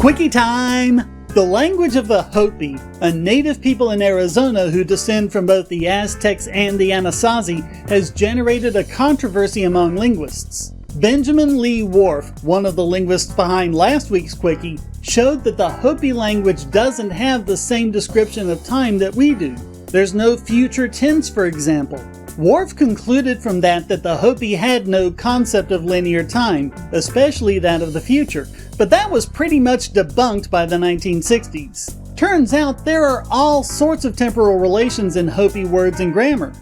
Quickie time! The language of the Hopi, a native people in Arizona who descend from both the Aztecs and the Anasazi, has generated a controversy among linguists. Benjamin Lee Whorf, one of the linguists behind last week's Quickie, showed that the Hopi language doesn't have the same description of time that we do. There's no future tense, for example. Whorf concluded from that the Hopi had no concept of linear time, especially that of the future, but that was pretty much debunked by the 1960s. Turns out there are all sorts of temporal relations in Hopi words and grammar.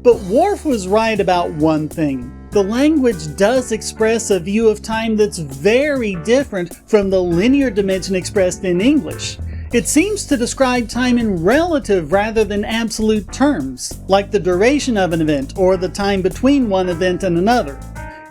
But Whorf was right about one thing. The language does express a view of time that's very different from the linear dimension expressed in English. It seems to describe time in relative rather than absolute terms, like the duration of an event or the time between one event and another.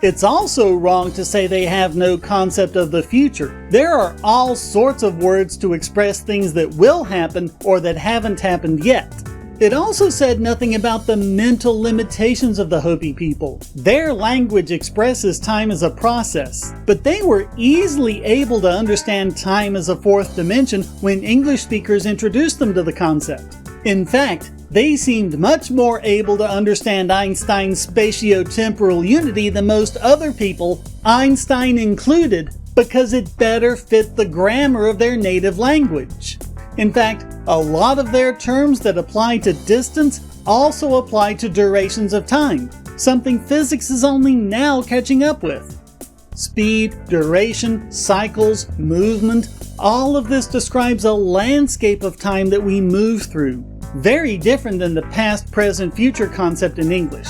It's also wrong to say they have no concept of the future. There are all sorts of words to express things that will happen or that haven't happened yet. It also said nothing about the mental limitations of the Hopi people. Their language expresses time as a process, but they were easily able to understand time as a fourth dimension when English speakers introduced them to the concept. In fact, they seemed much more able to understand Einstein's spatio-temporal unity than most other people, Einstein included, because it better fit the grammar of their native language. In fact, a lot of their terms that apply to distance also apply to durations of time, something physics is only now catching up with. Speed, duration, cycles, movement, all of this describes a landscape of time that we move through, very different than the past, present, future concept in English.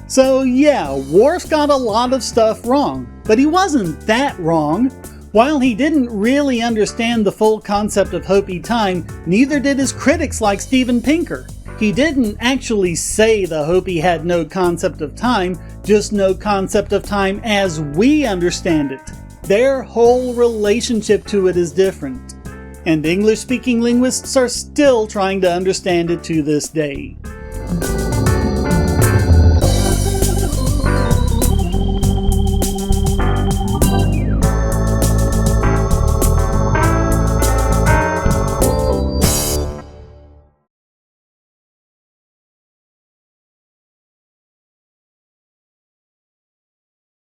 So yeah, Whorf got a lot of stuff wrong, but he wasn't that wrong. While he didn't really understand the full concept of Hopi time, neither did his critics like Steven Pinker. He didn't actually say the Hopi had no concept of time, just no concept of time as we understand it. Their whole relationship to it is different. And English-speaking linguists are still trying to understand it to this day.